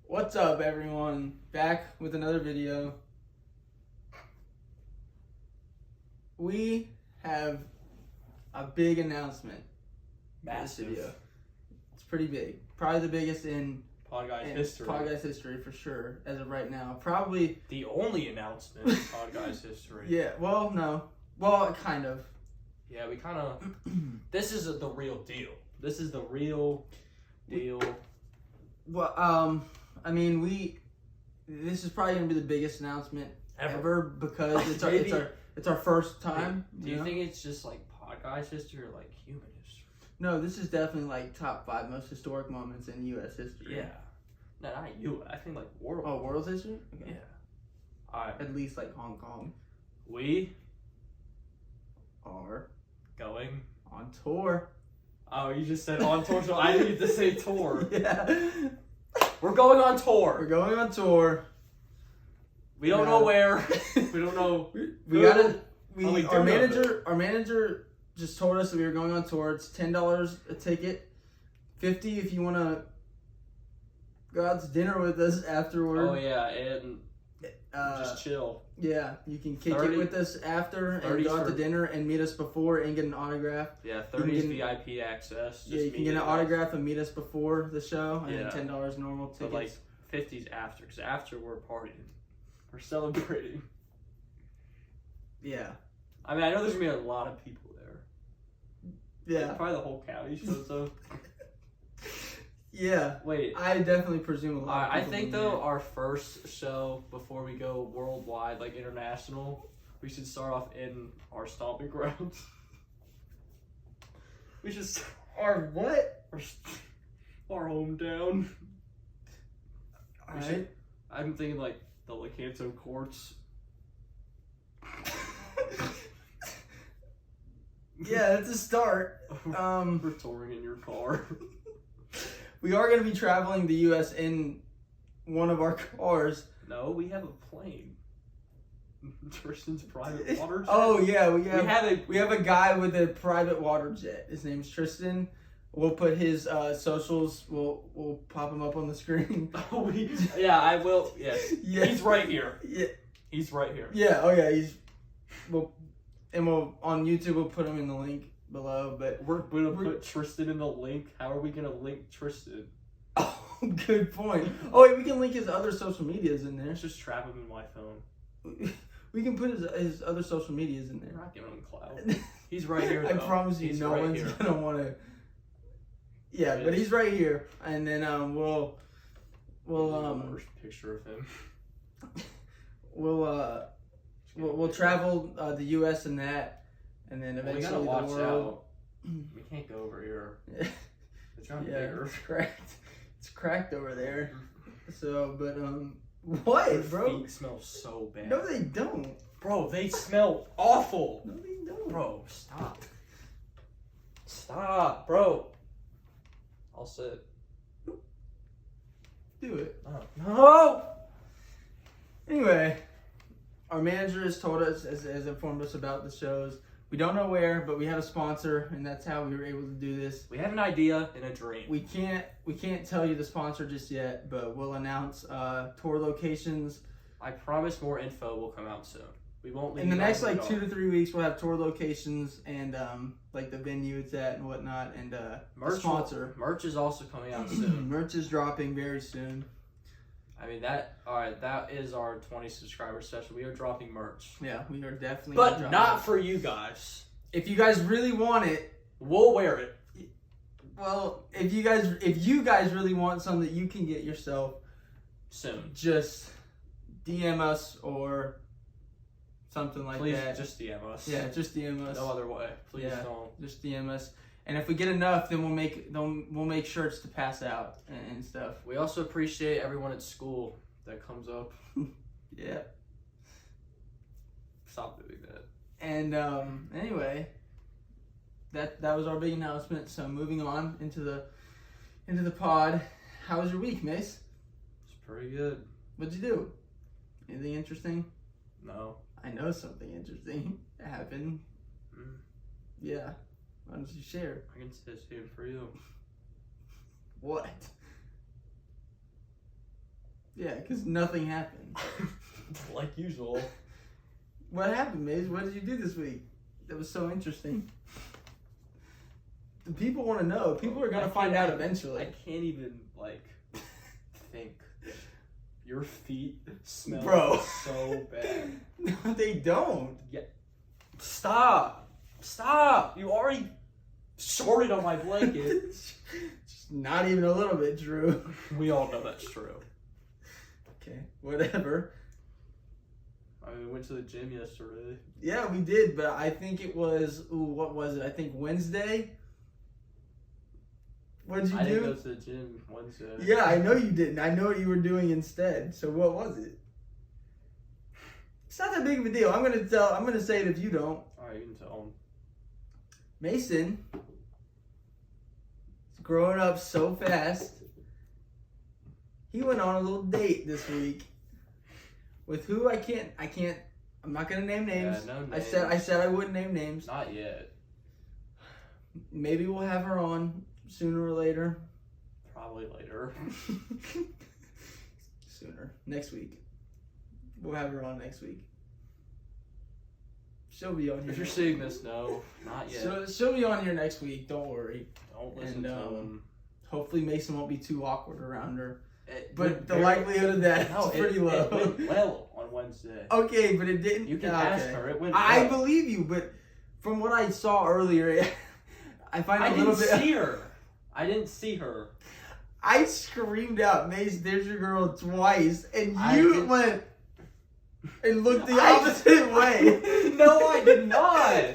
What's up, everyone? Back with another video. We have a big announcement. Massive. This video. It's pretty big. Probably the biggest in Podguys history. Podguys history for sure, as of right now. Probably The only announcement in Podguys history. Yeah. Well, no. Well, kind of. Yeah, we kind of. This is the real deal. This is the real deal. Well, I mean, this is probably gonna be the biggest announcement ever because it's our first time. Do you think it's just like Podguys history or like human history? No, this is definitely like top 5 most historic moments in U.S. history. Yeah. No, not you. I think like world. Oh, world history? Okay. Yeah. Alright. At least like Hong Kong We are going. on tour. Oh, you just said on tour, so I need to say tour. Yeah. We're going on tour. We're going on tour. We don't know where. We don't know. We gotta. Oh, we do our know Our manager just told us that we were going on tour. It's $10 a ticket, $50 if you want to go out to dinner with us afterward. Oh yeah, and just chill. Yeah, you can kick 30 it with us after and 30 go out for- to dinner and meet us before and get an autograph. Yeah, You 30 is can VIP access. Yeah, you can get an autograph and meet us before the show, and Yeah. then $10 normal tickets. But like 50's after, because after we're partying, we're celebrating. Yeah, I mean, I know there's gonna be a lot of people there. yeah, Like, probably the whole county shows up. yeah. Wait, I definitely presume a lot. Of I people think will be though our first show before we go worldwide, like international, we should start off in our stomping grounds. We should Or what? our hometown. All We right. should- I'm thinking like the Lecanto courts. Yeah, that's a start. We're touring in your car. We are going to be traveling the U.S. in one of our cars. No, we have a plane. Tristan's private water jet. Oh yeah, we we have have a guy with a private water jet. His name's Tristan. We'll put his socials. We'll pop him up on the screen. yeah, I will. Yes, Yeah. he's right here. Yeah. He's right here. Yeah. Oh yeah. We'll on YouTube. We'll put him in the link below. But We're gonna put Tristan in the link. How are we gonna link Tristan? oh, good point. Oh wait, we can link his other social medias in there. Let's just trap him in my phone. We can put his other social medias in We're there. not giving him clout. He's right here. I Though. promise you, He's no right one's here. gonna want to. Yeah, He but is. he's right here, and then we'll Worst picture of him. we'll travel the U.S. and that, and then Well, we eventually gotta the watch world. out. We can't go over here. Yeah, It's gotten yeah, bigger. it's cracked. It's cracked over there. So, but what, Your bro? feet smell so bad. No, they don't. Bro, they smell awful. No, they don't. Bro, stop. Stop, bro. I'll sit. Do it. Oh. No! Anyway, our manager has told us, has informed us about the shows. We don't know where, but we have a sponsor, and that's how we were able to do this. We have an idea and a dream. We can't tell you the sponsor just yet, but we'll announce tour locations I promise more info will come out soon. We won't leave in the you next guys in like the 2 to 3 weeks. We'll have tour locations and like the venue it's at and whatnot, and the sponsor. Merch is also coming out soon. Merch is dropping very soon. I mean alright, that is our 20 subscriber session. We are dropping merch. Yeah, we are definitely. But dropping not it. for you guys. If you guys really want it. We'll wear it. Well, if you guys really want some that you can get yourself, Soon. just DM us or something like Please that. just DM us. Yeah, just DM us. No other way. Please Yeah. don't. Just DM us, and if we get enough, then we'll make shirts to pass out and stuff. We also appreciate everyone at school that comes up. Yeah. Stop doing that. And anyway, that was our big announcement. So moving on into the pod. How was your week, Mace? It's pretty good. What'd you do? Anything interesting? No. I know something interesting happened. Mm. Yeah. Why don't you share? I can say the same for you. What? Yeah, because nothing happened. Like usual. What happened, Maze? What did you do this week? That was so interesting. The people want to know. People are gonna find out eventually. I can't even like think. Your feet smell Bro. so bad. No, they don't. Yeah. Stop! You already shorted on my blanket. Just not even a little bit, Drew. We all know that's true. Okay, whatever. I mean, we went to the gym yesterday. Yeah, we did, but I think it was. Ooh, what was it? I think Wednesday. What did you I do? didn't go to the gym Wednesday. Yeah, I know you didn't. I know what you were doing instead. So what was it? It's not that big of a deal. I'm gonna say it if you don't. Alright, you can tell him. Mason is growing up so fast. He went on a little date this week with who I can't. I'm not gonna name names. Yeah, no I names. said I wouldn't name names. Not yet. Maybe we'll have her on sooner or later. Probably later. Sooner. Next week. We'll have her on next week. She'll be on here. If you're seeing this, no, not yet. She'll be on here next week. Don't worry. Don't listen to him. Hopefully Mason won't be too awkward around her. It But went the very- likelihood of that No, is pretty it low. went well on Wednesday. Okay, but it didn't. You can okay. ask her. It went I well. believe you, but from what I saw earlier, I find I a little didn't bit. see her. I didn't see her. I screamed out, "Mace, there's your girl," twice, and I you did- went and looked the opposite way. No, I did not.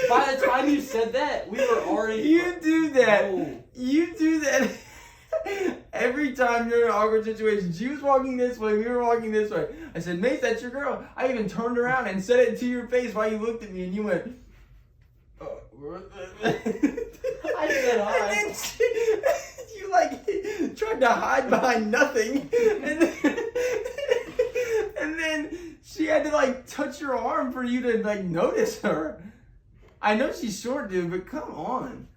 By the time you said that, we were already. You do that. No. You do that every time you're in an awkward situation. She was walking this way, we were walking this way. I said, "Mace, that's your girl." I even turned around and said it to your face while you looked at me, and you went. I said hi. And then you like tried to hide behind nothing, and then she had to like touch your arm for you to like notice her. I know she's short, dude, but come on.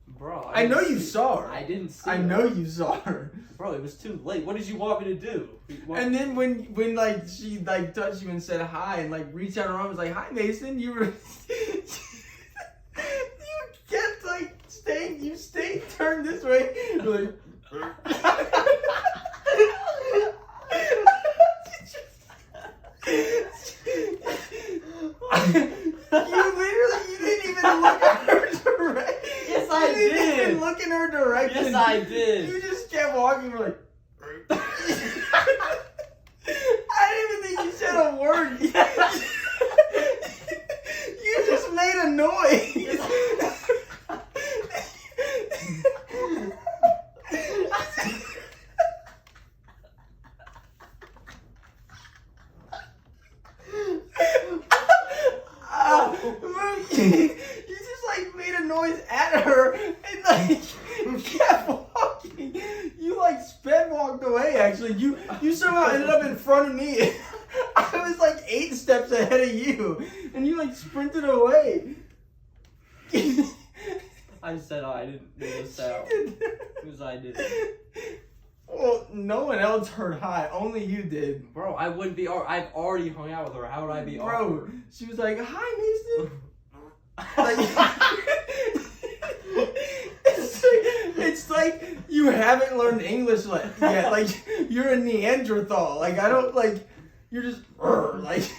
Bro, I know didn't you see- saw her. I didn't see I her. know you saw her. Bro, it was too late. What did you want me to do? And then when like she like touched you and said hi and like reached out her arm and was like, "Hi, Mason," you were you kept like you stayed turned this way. You're like you didn't even look at her direction. Yes, I You didn't did. even look in her direction. Yes, I did. You just kept walking. You're like. I didn't even think you said a word. You just made a noise. You just like made a noise at her and like kept walking. You like sped walked away. Actually, you somehow ended up in front of me. I was like 8 steps ahead of you, and you like sprinted away. I said I didn't make a sound. Because I did. Well, no one else heard hi. Only you did. Bro, I wouldn't be. I've already hung out with her. How would I be? Bro, awkward? she was like, "Hi, Mason." Like, it's like you haven't learned English yet. Like you're a Neanderthal. Like I don't like. You're just like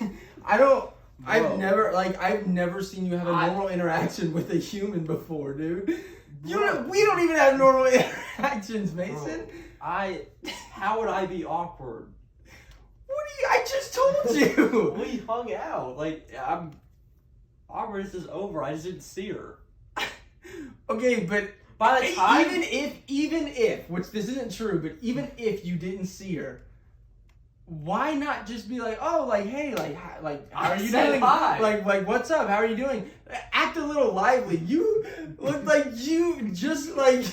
I don't. Bro. I've never seen you have a normal interaction with a human before, dude. We don't even have normal interactions, Mason. Bro, how would I be awkward? What do you? I just told you. We hung out. Like, awkwardness is over. I just didn't see her. Okay, but By the time, even if, which this isn't true, but even if you didn't see her, why not just be like, "Oh, like, hey, like, hi, like, how are you said doing? hi. Like, what's up? How are you doing?" Act a little lively. You look like you just got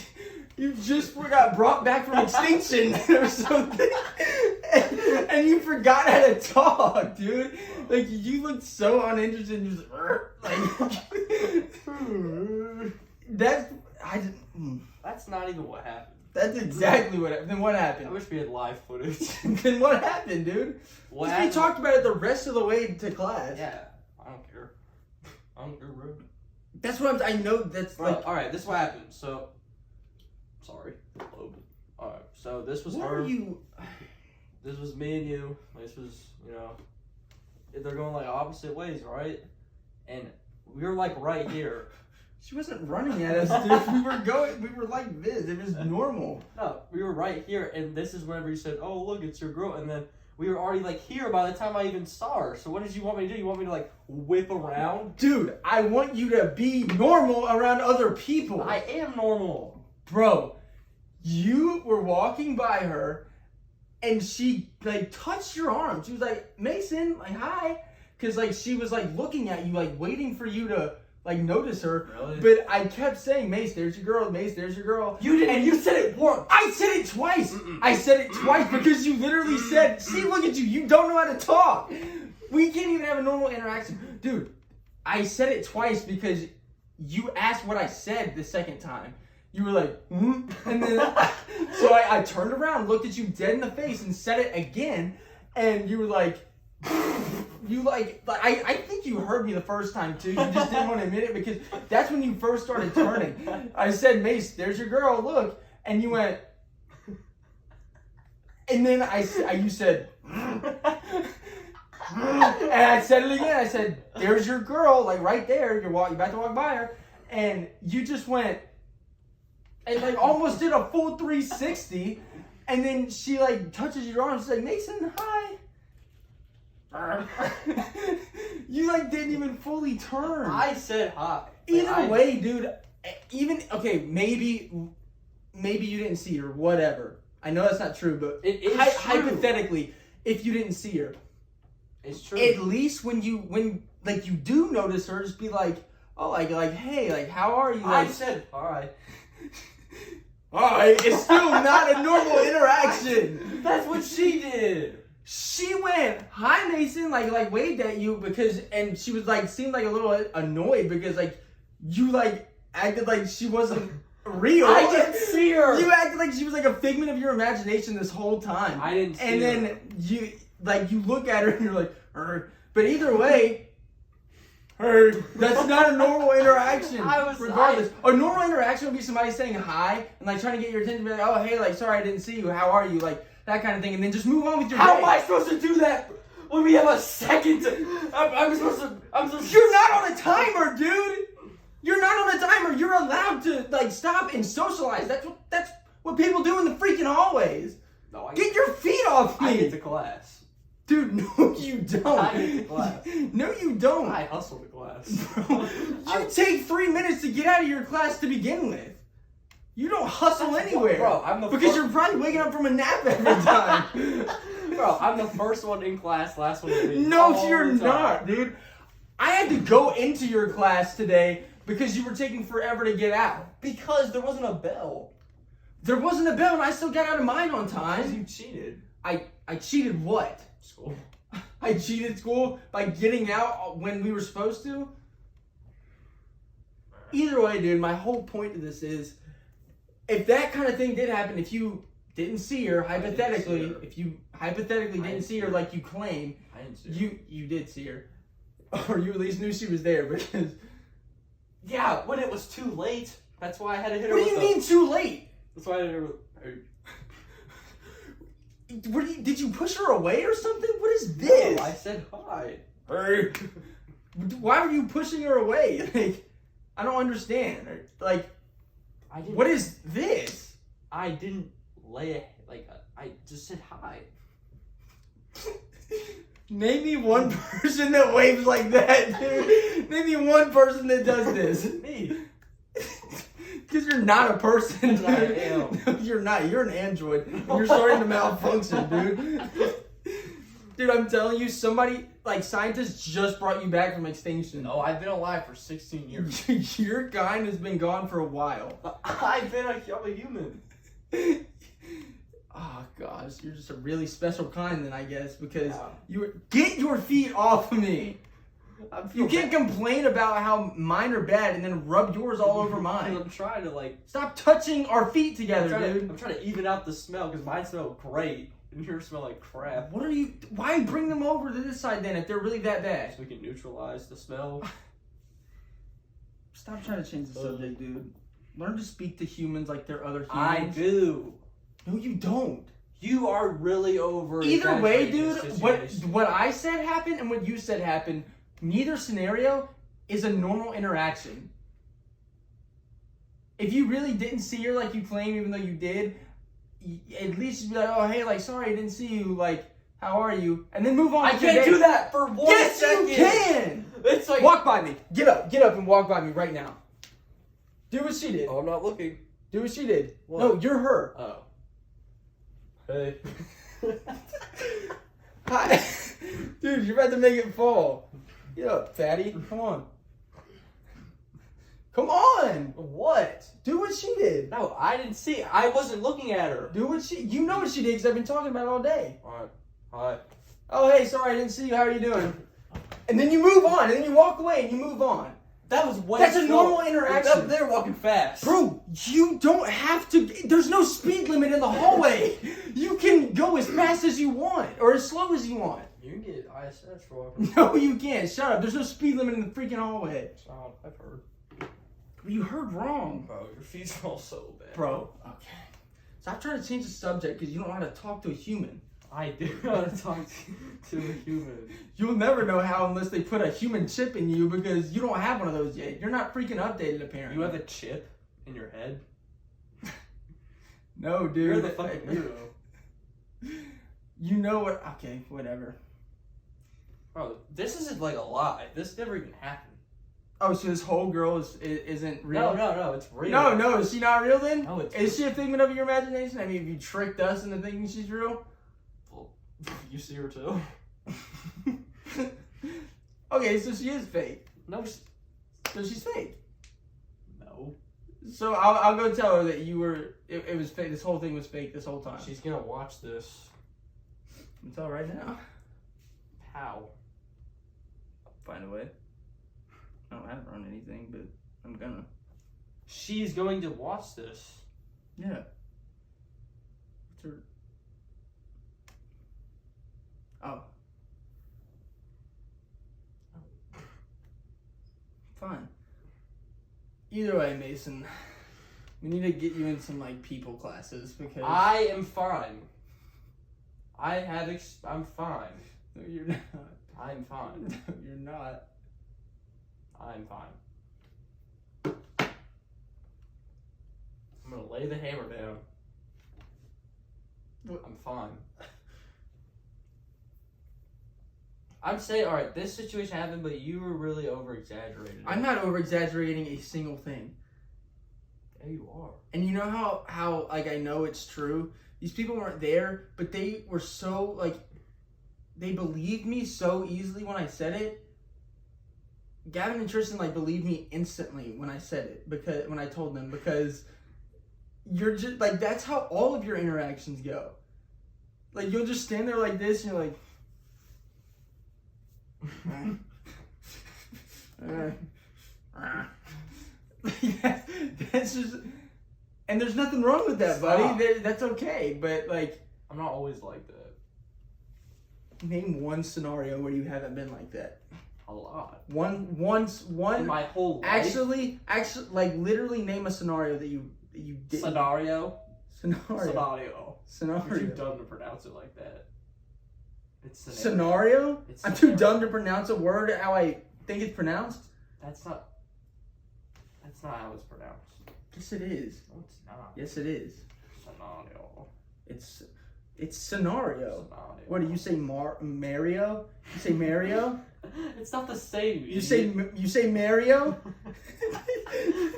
brought back from extinction or something, and you forgot how to talk, dude. Like, you looked so uninterested. And just like that's that's not even what happened. That's exactly what happened. Then what I happened? wish we had live footage. Then what happened, dude? What We happened? talked about it the rest of the way to class. Yeah, I don't care. I don't care, bro. That's what I know. That's Bro, like. all right, this is what happened. So, sorry. All right, so this was What her. are you? This was me and you. This was, they're going like opposite ways, right? And we were like right here. She wasn't running at us, dude. We were like this. It was normal. No, we were right here, and this is whenever you said, "Oh, look, it's your girl," and then we were already like here by the time I even saw her. So what did you want me to do? You want me to like whip around? Dude, I want you to be normal around other people. I am normal. Bro, you were walking by her, and she like touched your arm. She was like, Mason, like hi, because like she was like looking at you, like waiting for you to like notice her. Really? But I kept saying, Mace, there's your girl. Mace, there's your girl. You didn't. And You said it once. I said it twice. Mm-mm. I said it twice because you literally said, see, look at you. You don't know how to talk. We can't even have a normal interaction. Dude, I said it twice because you asked what I said the second time. You were like, hmm? And then, so I turned around, looked at you dead in the face and said it again. And you were like, I think you heard me the first time too. You just didn't want to admit it because that's when you first started turning. I said, Mace, there's your girl, look. And you went, and then you said, and I said it again. I said, there's your girl, like right there. You're about to walk by her. And you just went, and like almost did a full 360. And then she like touches your arm. She's like, Mason, hi. You like didn't even fully turn. I said hi. Either way, dude. Even okay, maybe you didn't see her. Whatever. I know that's not true, but It is true. hypothetically, if you didn't see her, It's true. at least when you do notice her, just be like, oh, like hey, like how are you? I Like, said hi. alright, it's still not a normal interaction. That's what she did. She went, hi Mason, like waved at you and she was like, seemed like a little annoyed because like, you like acted like she wasn't real. I didn't see her. You acted like she was like a figment of your imagination this whole time. I didn't see her. And then you look at her and you're like, but either way, that's not a normal interaction. Regardless, a normal interaction would be somebody saying hi and like trying to get your attention, be like, oh hey, like sorry I didn't see you. How are you? Like that kind of thing, and then just move on with your How day. am I supposed to do that when we have a second? I'm supposed to. You're not on a timer, dude. You're not on a timer. You're allowed to like stop and socialize. That's what people do in the freaking hallways. No, Get your feet off me. I get to class. Dude, no you don't. I get to class. No you don't. I hustle to class. Bro, you take 3 minutes to get out of your class to begin with. You don't hustle anywhere. Bro, I'm the because you're probably waking up from a nap every time. Bro, I'm the first one in class, last one to leave. No, all you're the time. not, dude. I had to go into your class today because you were taking forever to get out. Because there wasn't a bell. There wasn't a bell and I still got out of mine on Because time. you cheated. I cheated what? School. I cheated school by getting out when we were supposed to? Either way, dude, my whole point of this is, if that kind of thing did happen, if you didn't see her, hypothetically, if you hypothetically didn't see her like you claim, I didn't see her. you did see her. Or you at least knew she was there because... Yeah, when it was too late. That's why I had to hit her What do with you mean too late? That's why I hit her with... Did you push her away or something? What is this? No, I said hi. Why were you pushing her away? Like, I don't understand. Like, I didn't... what is this? I didn't lay a... Like, I just said hi. Name me one person that waves like that, dude. Name me one person that does this. Me. Because you're not a person, dude. I am. No, you're not. You're an android. And you're starting to malfunction, dude. Dude, I'm telling you, somebody, like, scientists just brought you back from extinction. No, I've been alive for 16 years. Your kind has been gone for a while. I'm a human. Oh, gosh. You're just a really special kind then, I guess, because Yeah. you were... Get your feet off of me! You can't complain about how mine are bad and then rub yours all over mine. I'm trying to like Stop touching our feet together, dude. I'm trying to even out the smell because mine smell great and yours smell like crap. What are you? Why bring them over to this side then if they're really that bad? So we can neutralize the smell. Stop trying to change the subject, dude. Learn to speak to humans like they're other I humans. do. No, you don't. You are really over. Either way, dude, what what I said happened and what you said happened, neither scenario is a normal interaction. If you really didn't see her like you claim, even though you did, at least you'd be like, oh, hey, like, sorry, I didn't see you, like, how are you? And then move on. I can't do that for 1 yes, second. you can! It's like... Walk by me. Get up and walk by me right now. Do what she did. Oh, I'm not looking. Do what she did. What? No, you're her. Oh. Hey. Hi. Dude, you're about to make it fall. Get up, fatty. Come on. Come on. What? Do what she did. No, I didn't see. I wasn't looking at her. Do what she... You know what she did because I've been talking about it all day. Alright. Hi. Oh, hey, sorry, I didn't see you. How are you doing? And then you move on. And then you walk away and you move on. That was way That's a slow. normal interaction. They're walking fast. Bro, you don't have to... There's no speed limit in the hallway. You can go as fast as you want or as slow as you want. You can get ISS for walking. No, you can't. Shut up. There's no speed limit in the freaking hallway. I've heard. You heard wrong. Bro, your feet smell so bad. Bro, okay. Stop trying to change the subject because you don't know how to talk to a human. I do know how to talk to a human. You'll never know how unless they put a human chip in you because you don't have one of those yet. You're not freaking updated, apparently. You have a chip in your head? No, dude. You're the fucking hero. You know what? Okay, whatever. Bro, this isn't like a lie. This never even happened. Oh, so this whole girl isn't real? No, it's real. No, is she not real then? No, it's Is she a figment of your imagination? I mean, have you tricked us into thinking she's real? Well, you see her too? Okay, so she is fake. No, So she's fake. no. So I'll go tell her that you were. It was fake. This whole thing was fake this whole time. She's gonna watch this. I'll tell her right now. How? Find a way. I don't have run anything, but I'm gonna. She's going to watch this. Yeah. What's her? Oh. Fine. Either way, Mason, we need to get you in some like people classes because I am fine. I'm fine. No, you're not. I'm fine. No, you're not. I'm fine. I'm gonna lay the hammer down. What? I'm fine. I'm saying, alright, this situation happened, but you were really over-exaggerated. I'm not over exaggerating a single thing. Yeah, you are. And you know how like I know it's true. These people weren't there, but they were so like they believed me so easily when I said it. Gavin and Tristan like believed me instantly when I said it because when I told them because you're just like that's how all of your interactions go. Like you'll just stand there like this and you're like that's just and there's nothing wrong with that, buddy. That's okay, but like I'm not always like that. name one scenario where you haven't been like that. A lot. One In my whole life. actually like literally name a scenario that you did. Scenario. Scenario. You're too dumb to pronounce it like that. It's Scenario? It's I'm too scenario. dumb to pronounce a word how I think it's pronounced? That's not how it's pronounced. Yes, it is. No, it's not. Yes, it is. Scenario. It's scenario. Scenario. What do you say, Mario? You say Mario? It's not the same. You say Mario?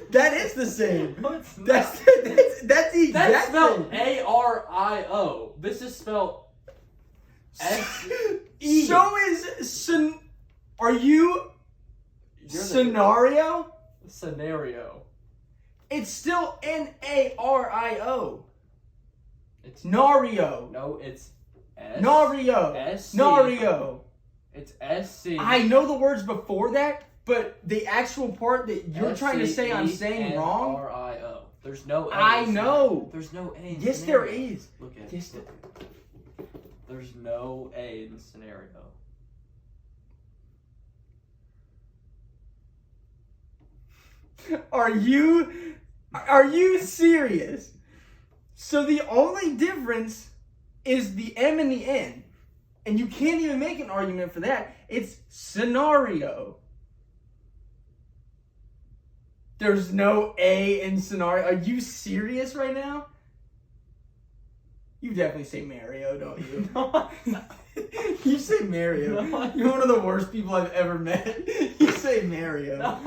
That is the same. No, it's not. That's the That's exact spelled thing. ARIO. This is spelled SE. So is are you You're the- scenario? Scenario. It's still Nario. It's Nario. no, it's S. Nario. S. Nario. It's SC. I know the words before that, but the actual part that you're trying to say I'm saying wrong. SCENRIO. There's no A. I know. There's no A. In Yes, scenario. there is. Look at Yes, it. There's no A in the scenario. Are you serious? So the only difference is the M and the N. And you can't even make an argument for that. It's scenario. There's no A in scenario. Are you serious right now? You definitely say Mario, don't you? You say Mario. No, You're one of the worst people I've ever met. You say Mario.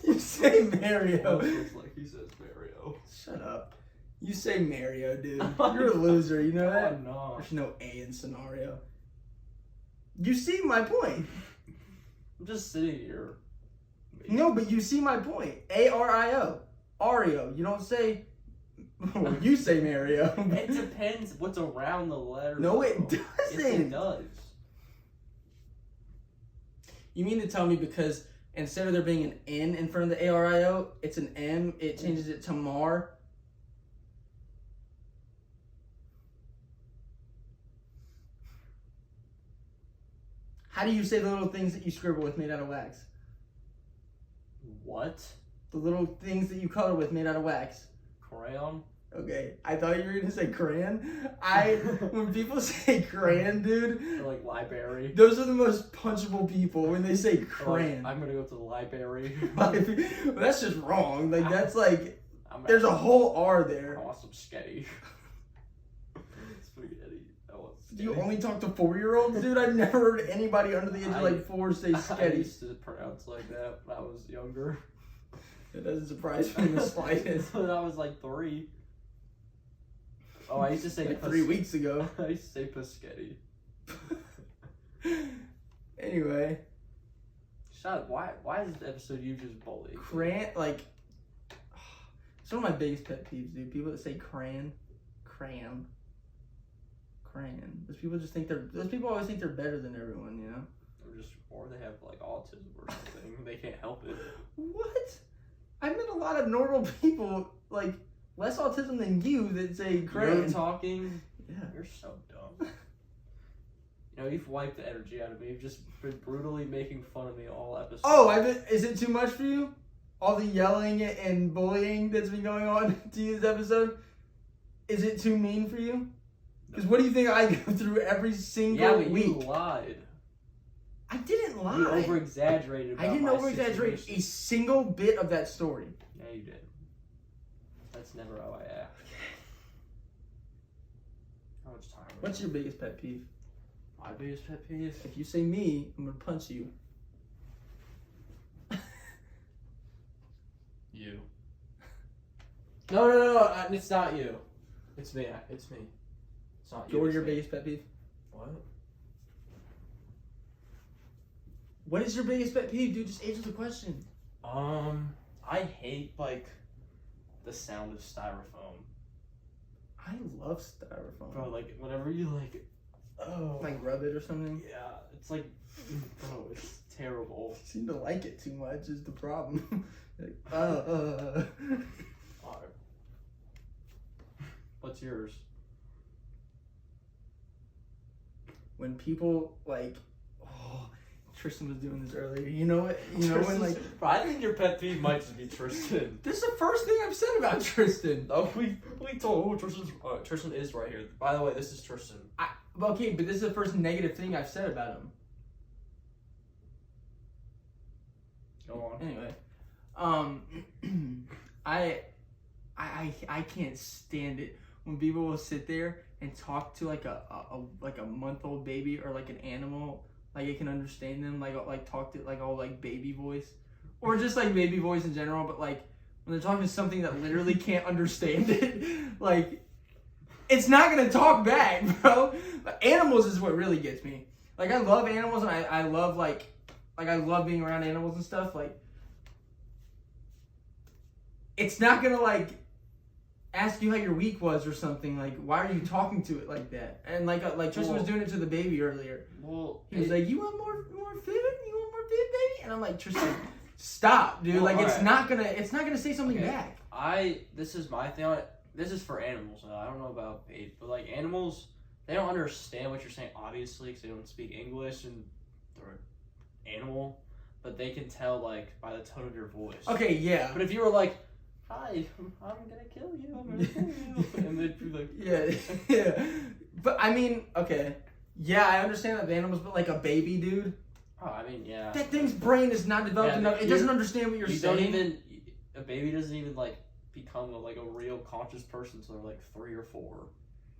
You say Mario. Like he says Mario. Shut up. You say Mario, dude. You're a loser. You know that? No. There's no A in scenario. You see my point. I'm just sitting here. No, but you see my point. A-R-I-O. Ario. You don't say... Well, you say Mario. It depends what's around the letter. No, it though. doesn't. Yes, it does. You mean to tell me because instead of there being an N in front of the A-R-I-O, it's an M, it changes it to Mar? How do you say the little things that you scribble with made out of wax? What? The little things that you color with made out of wax. Crayon? Okay, I thought you were gonna say crayon. When people say crayon, dude, Or like library? those are the most punchable people when they say Or like, crayon. I'm gonna go to the library. That's just wrong. Like that's like there's a I whole R there. want some spaghetti. Spaghetti. I want Do you spaghetti. only talk to 4-year-olds, dude? I've never heard anybody under the age of like 4 say I sketty. used to pronounce like that when I was younger. It doesn't surprise me in the slightest. When I was like 3. Oh, I used to say Like 3 weeks ago. I used to say Paschetti. Anyway, Shut up. Why is this episode you just bullying? crayon, like, it's one of my biggest pet peeves, dude. People that say crayon. Those people just think those people always think they're better than everyone, you know? Or they have like autism or something. They can't help it. What? I met a lot of normal people, like, less autism than you, that say You're crayon. talking. Yeah. You're so dumb. You know, you've wiped the energy out of me. You've just been brutally making fun of me all episode. Oh, is it too much for you? All the yelling and bullying that's been going on to you this episode? Is it too mean for you? Because what do you think I go through every single but week? you lied. I didn't lie. You over-exaggerated. I didn't over-exaggerate a single bit of that story. Yeah, you did. That's never how I act. How much time? What's your biggest pet peeve? My biggest pet peeve? If you say me, I'm gonna punch you. You. No, it's not you. It's me. It's me. It's not you. Or it's your me. biggest pet peeve? What? What is your biggest pet peeve, dude? Just answer the question. I hate like the sound of styrofoam. I love styrofoam. Bro, like whenever you like, oh, Like rub it or something? yeah, it's like, bro, it's terrible. You seem to like it too much is the problem. Like, Alright. What's yours? When people like, oh, Tristan was doing this earlier. You know what? You know when like, Bro, I think your pet peeve might just be Tristan. this is the first thing I've said about Tristan. Oh, we told Tristan is right here. By the way, this is Tristan. Okay, but this is the first negative thing I've said about him. Go on. Anyway, I can't stand it when people will sit there and talk to like a month-old baby or like an animal, like it can understand them, like talk to like all like baby voice, or just like baby voice in general. But like when they're talking to something that literally can't understand it, like it's not gonna talk back, bro. But animals is what really gets me. Like I love animals and I love like I love being around animals and stuff. Like it's not gonna like ask you how your week was or something. Like, why are you talking to it like that? And like Tristan was doing it to the baby earlier. Well, He was like, "You want more food? You want more food, baby?" And I'm like, Tristan, stop, dude. Well, like, it's alright. not gonna say something Okay. back. This is my thing on it. This is for animals. I don't know about babies, but like animals, they don't understand what you're saying, obviously, because they don't speak English and they're an animal. But they can tell like by the tone of your voice. Okay, yeah. But if you were like, "Hi, I'm gonna kill you. I'm gonna kill you," and they'd be like, Yeah. But I mean, okay. Yeah, I understand that the animals, but like a baby, dude. "Oh, I mean, yeah." That thing's brain is not developed Yeah, enough. It doesn't understand what you're You saying. don't even. A baby doesn't even like become like a real conscious person until they're like 3 or 4.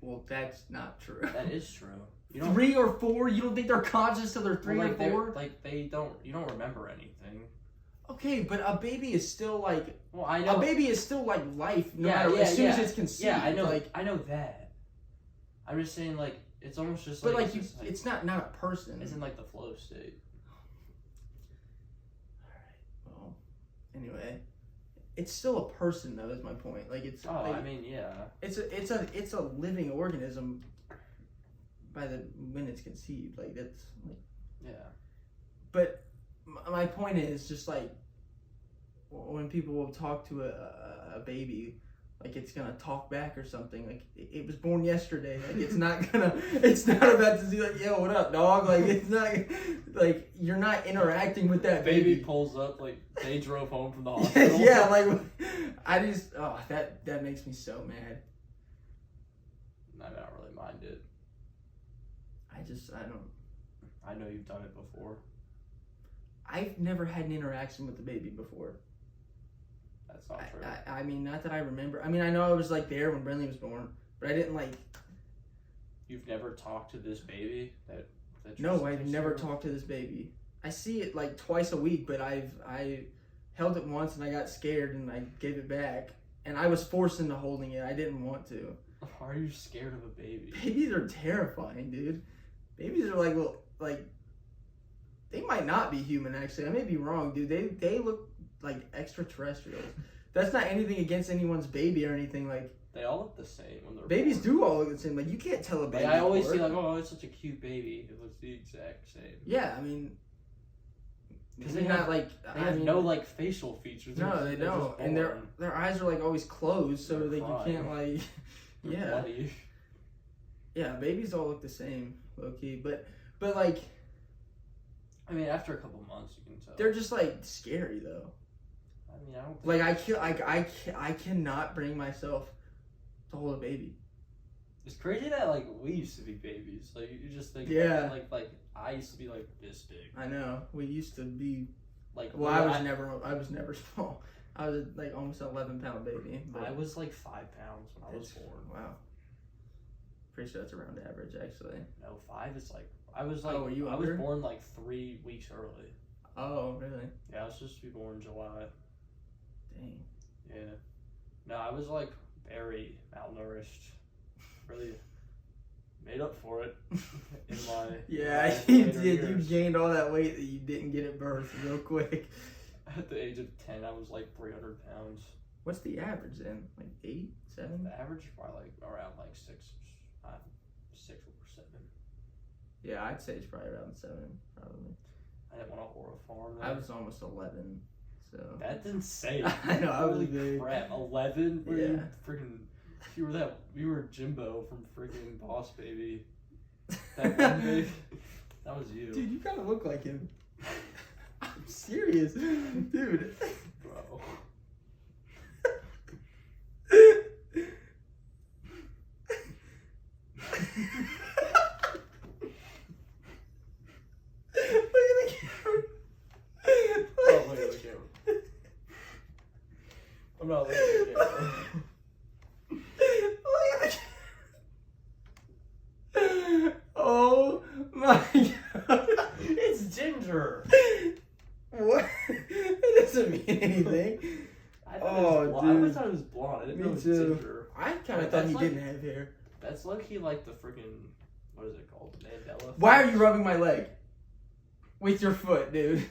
Well, that's not true. That is true. You don't 3 or 4? You don't think they're conscious till they're 3 well, or like, 4? like they don't. You don't remember anything. Okay, but a baby is still like Well, I know. a baby is still like life. No Yeah, matter yeah, as soon as yeah. it's conceived. Yeah, I know. Like, I know that. I'm just saying, like, it's almost just but like. like, It's, just, like, it's not a person. it's in like the flow state. Well, anyway, it's still a person though. Is my point. Like it's. Oh, like, I mean, yeah. It's a living organism. When it's conceived, like that's. Like, Yeah. but my point is just like when people will talk to a baby. Like it's gonna talk back or something. Like it was born yesterday. Like it's not about to be like, "Yo, what up, dog?" Like it's not like you're not interacting with that Baby baby. pulls up like they drove home from the hospital. Yeah, like I just that makes me so mad. I don't really mind it. I don't. I know you've done it before. I've never had an interaction with the baby before. That's not true. I mean, not that I remember. I mean, I know I was like there when Brenly was born, but I didn't like. You've never talked to this baby that No, I've never talked to this baby. I see it like twice a week, but I held it once and I got scared and I gave it back. And I was forced into holding it. I didn't want to. Why are you scared of a baby? Babies are terrifying, dude. Babies are like, well, like they might not be human. Actually, I may be wrong, dude. They look like extraterrestrials. That's not anything against anyone's baby or anything. Like They all look the same when they're babies born. do all look the same. Like you can't tell a baby. Like, I always apart. see like, oh, it's such a cute baby. It looks the exact same. Yeah, I mean, Because maybe they have, not like they have no like facial features. No, they They're don't, just and born. their eyes are like always closed, so They're that you crying. can't like. They're Yeah, bloody. yeah. Babies all look the same, low key, but like I mean, after a couple months, you can tell. they're just like scary though. I mean, I don't. Think Like I cannot bring myself to hold a baby. It's crazy that like we used to be babies. Like you just think. Yeah. Like I used to be like this big. I know we used to be. Like Well, I was never small. I was like almost an 11-pound baby. But I was like 5 pounds when I was born. Wow. Pretty sure that's around average, actually. No, 5 is like I was like Oh, were you I was under? born like 3 weeks early. Oh, really? Yeah, I was supposed to be born in July. Dang. Yeah. No, I was like very malnourished. Really made up for it in my Yeah, my you later did. You years. gained all that weight that you didn't get at birth real quick. At the age of 10, I was like 300 pounds. What's the average then? Like 8, 7? The average is probably like around like 6 or 7. Yeah, I'd say it's probably around 7, probably. I didn't want to whore a farm. I was almost 11, so. That's insane. I know, I was Holy big. crap, 11? Were Yeah. you freaking? You were Jimbo from freaking Boss Baby. That one baby. That was you, Dude, you kind of look like him. I'm serious, dude. bro. Look at the camera. Oh, look at the camera. I'm not looking at the camera. Look at the camera. Oh my god. It's Ginger. What? It doesn't mean anything. I Oh, I always dude. thought it was blonde. I didn't Me know it was too. Ginger. I kind of Like, thought that's he like- didn't have hair. That's low key like the freaking what is it called? Mandela. Why are effect. you rubbing my leg? With your foot, dude.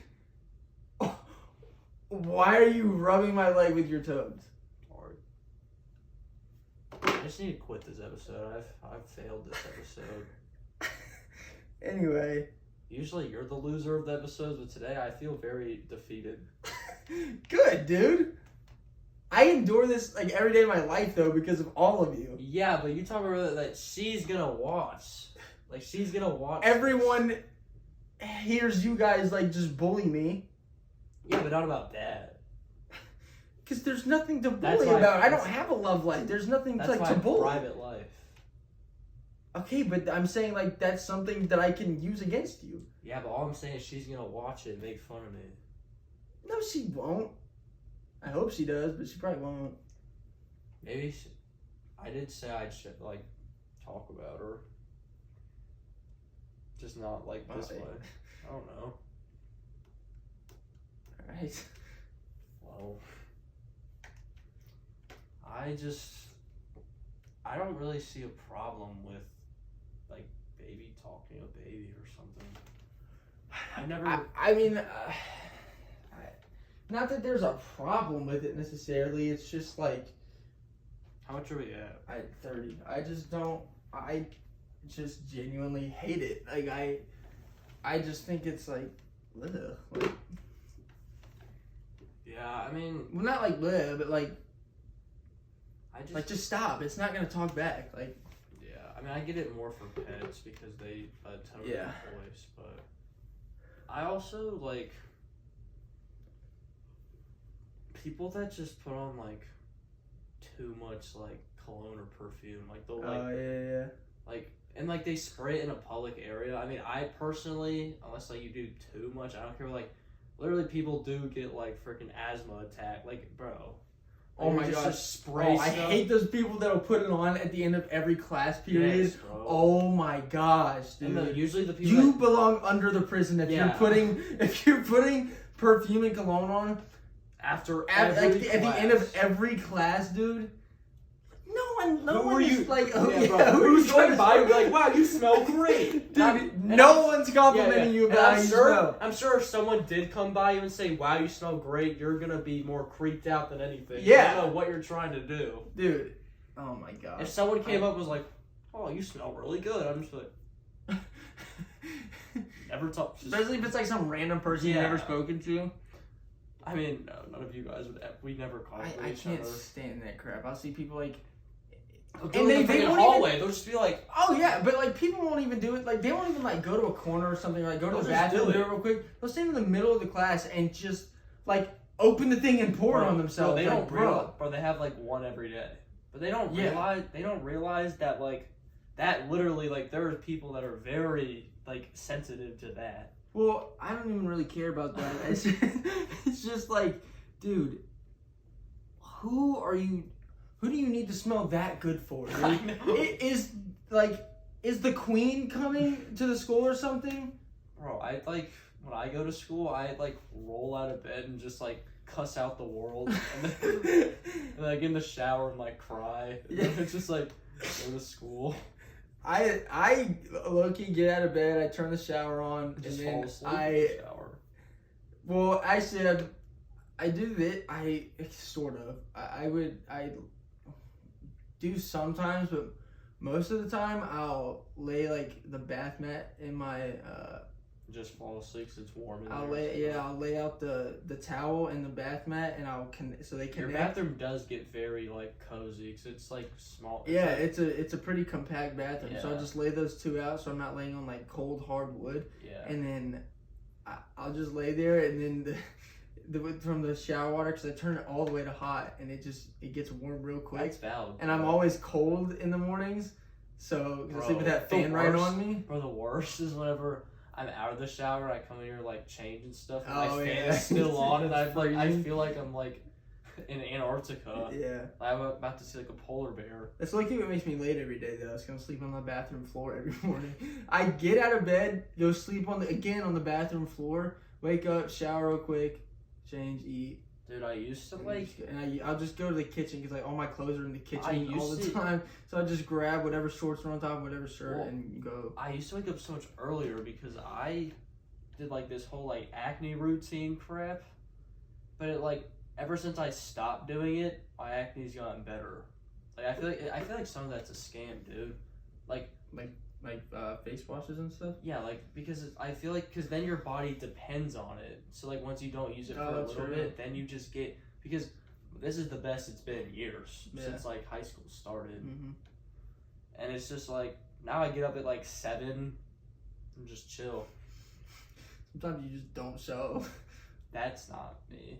Why are you rubbing my leg with your toes? Sorry. just need to quit this episode. I've failed this episode. Anyway. Usually you're the loser of the episodes, but today I feel very defeated. Good, dude. I endure this like every day of my life though because of all of you. Yeah, but you talk about that she's gonna watch. Like she's gonna watch. Everyone hears you guys like just bully me. Yeah, but not about that. Because there's nothing to That's bully why- about. I don't have a love life. There's nothing That's like my to bully. private life. Okay, but I'm saying like that's something that I can use against you. Yeah, but all I'm saying is she's gonna watch it and make fun of me. No, she won't. I hope she does, but she probably won't. Maybe I did say I'd like talk about her. Just not like this Okay. way. I don't know. Alright. Well, I don't really see a problem with like baby talking to baby or something. I never. I mean, not that there's a problem with it necessarily. It's just like How much are we at? 30. I just don't. I just genuinely hate it. Like I just think it's like, ugh. Like, Yeah, I mean, well, not like bleh, but like I Like, just stop. It's not gonna talk back. Like, yeah, I mean, I get it more for pets because they tone Yeah. their voice, but I also like people that just put on like too much like cologne or perfume, like they'll like yeah. like and like they spray it in a public area. I mean, I personally, unless like you do too much, I don't care. Like, literally, people do get like freaking asthma attack. Like, bro. Oh my just gosh. to spray I stuff. hate those people that'll put it on at the end of every class period. Yes, bro. Oh my gosh, dude. And usually the people You that, belong under the prison if Yeah. you're putting perfume and cologne on after at every the end of class. every class, dude. No Who one are is you? like, oh yeah, yeah, bro. who's Who's going by and be like, wow, you smell great, dude? No one's complimenting you And about how you smell. I'm sure if someone did come by you and say, wow, you smell great, you're gonna be more creeped out than anything. Yeah. You don't know what you're trying to do. Dude, oh my god. If someone came up and was like, oh, you smell really good, I'm just like, never talk. Especially if it's like some random person you've Yeah. never spoken to. I mean, no, none of you guys would. We never compliment I each can't other. stand that crap. I'll see people like, And And they they won't hallway. They'll just be like, oh yeah, but like people won't even do it. Like they won't even like go to a corner or something. Like go to They'll the just bathroom, do do it. it real quick. They'll stand in the middle of the class and just like open the thing and pour it on themselves. Bro, they like, don't realize, bro. They have like one every day, but they don't Yeah. realize. They don't realize that like that literally like there are people that are very like sensitive to that. Well, I don't even really care about that. It's just like, dude, who are you? Who do you need to smell that good for? Dude? I know. It is like, is the queen coming to the school or something? Bro, I like when I go to school, I like roll out of bed and just like cuss out the world, and then and, like in the shower and like cry. And then Yeah. it's just like go to school. I low-key get out of bed, I turn the shower on, Just and fall then asleep in the shower. well, actually, I do that. I sort of. I do sometimes, but most of the time I'll lay like the bath mat in my. Just fall asleep 'cause it's warm in I'll there. I'll lay out the towel and the bath mat, and so they Your connect. bathroom does get very like cozy because it's like small. Yeah, like, it's a pretty compact bathroom, so Yeah. I'll just lay those two out, so I'm not laying on like cold hard wood. yeah. And then I'll just lay there, and then from the shower water, because I turn it all the way to hot, and it gets warm real quick. That's valid. And I'm bro. always cold in the mornings, so 'cause I sleep with Bro, that the fan right worst- on me. Bro, the worst is whenever I'm out of the shower, I come in here like change and stuff, and Oh, my fan yeah. is still on, and I Freezing. feel like I'm like in Antarctica. Yeah, I'm about to see like a polar bear. that's lucky what makes me late every day though. It's gonna sleep on the bathroom floor every morning. I get out of bed, go sleep on the bathroom floor, wake up, shower real quick, change, eat. Dude, I used to like. I'll just go to the kitchen because like all my clothes are in the I kitchen used all the to- time. So I just grab whatever shorts are on top, whatever shirt, Well, and go. I used to wake up so much earlier because I did like this whole like acne routine crap, but it like ever since I stopped doing it, my acne's gotten better. Like I feel like some of that's a scam, dude. Like face washes and stuff. yeah, like because I feel like because then your body depends on it. So like once you don't use it for a little true. bit, then you just get because this is the best it's been in years Yeah. since like high school started, Mm-hmm. and it's just like now I get up at like 7 and just chill. Sometimes you just don't show. That's not me.